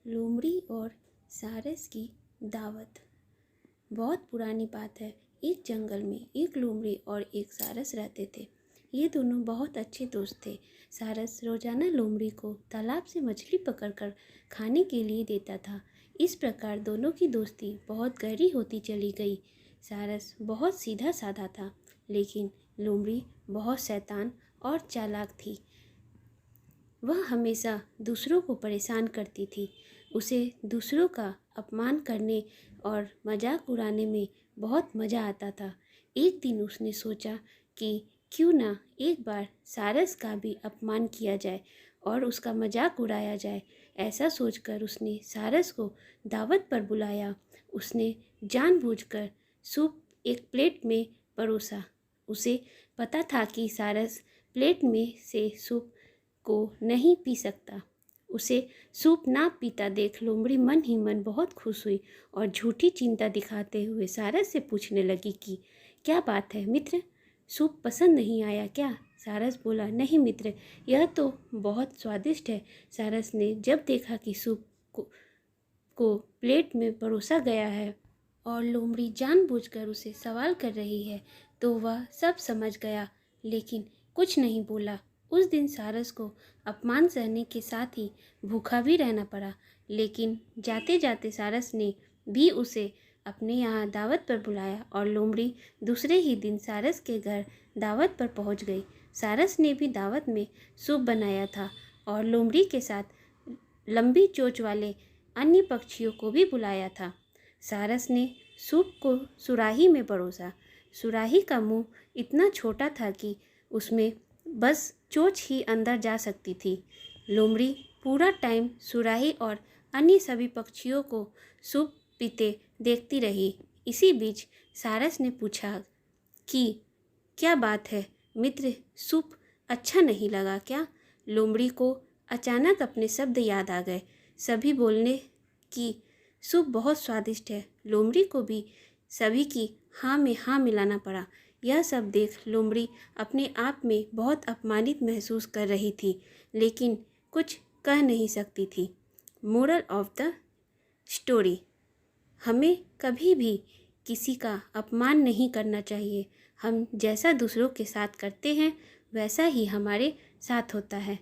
लोमड़ी और सारस की दावत। बहुत पुरानी बात है। एक जंगल में एक लोमड़ी और एक सारस रहते थे। ये दोनों बहुत अच्छे दोस्त थे। सारस रोजाना लोमड़ी को तालाब से मछली पकड़कर खाने के लिए देता था। इस प्रकार दोनों की दोस्ती बहुत गहरी होती चली गई। सारस बहुत सीधा साधा था, लेकिन लोमड़ी बहुत शैतान और चालाक थी। वह हमेशा दूसरों को परेशान करती थी। उसे दूसरों का अपमान करने और मजाक उड़ाने में बहुत मज़ा आता था। एक दिन उसने सोचा कि क्यों ना एक बार सारस का भी अपमान किया जाए और उसका मजाक उड़ाया जाए। ऐसा सोचकर उसने सारस को दावत पर बुलाया। उसने जानबूझकर सूप एक प्लेट में परोसा। उसे पता था कि सारस प्लेट में से सूप को नहीं पी सकता। उसे सूप ना पीता देख लोमड़ी मन ही मन बहुत खुश हुई और झूठी चिंता दिखाते हुए सारस से पूछने लगी कि क्या बात है मित्र, सूप पसंद नहीं आया क्या? सारस बोला, नहीं मित्र, यह तो बहुत स्वादिष्ट है। सारस ने जब देखा कि सूप को प्लेट में परोसा गया है और लोमड़ी जानबूझकर उसे सवाल कर रही है, तो वह सब समझ गया, लेकिन कुछ नहीं बोला। उस दिन सारस को अपमान सहने के साथ ही भूखा भी रहना पड़ा। लेकिन जाते जाते सारस ने भी उसे अपने यहाँ दावत पर बुलाया और लोमड़ी दूसरे ही दिन सारस के घर दावत पर पहुँच गई। सारस ने भी दावत में सूप बनाया था और लोमड़ी के साथ लंबी चोंच वाले अन्य पक्षियों को भी बुलाया था। सारस ने सूप को सुराही में परोसा। सुराही का मुंह इतना छोटा था कि उसमें बस चोंच ही अंदर जा सकती थी। लोमड़ी पूरा टाइम सुराही और अन्य सभी पक्षियों को सूप पीते देखती रही। इसी बीच सारस ने पूछा कि क्या बात है मित्र, सूप अच्छा नहीं लगा क्या? लोमड़ी को अचानक अपने शब्द याद आ गए। सभी बोलने कि सूप बहुत स्वादिष्ट है। लोमड़ी को भी सभी की हाँ में हाँ मिलाना पड़ा। यह सब देख लोमड़ी अपने आप में बहुत अपमानित महसूस कर रही थी, लेकिन कुछ कह नहीं सकती थी। मोरल ऑफ द स्टोरी, हमें कभी भी किसी का अपमान नहीं करना चाहिए। हम जैसा दूसरों के साथ करते हैं वैसा ही हमारे साथ होता है।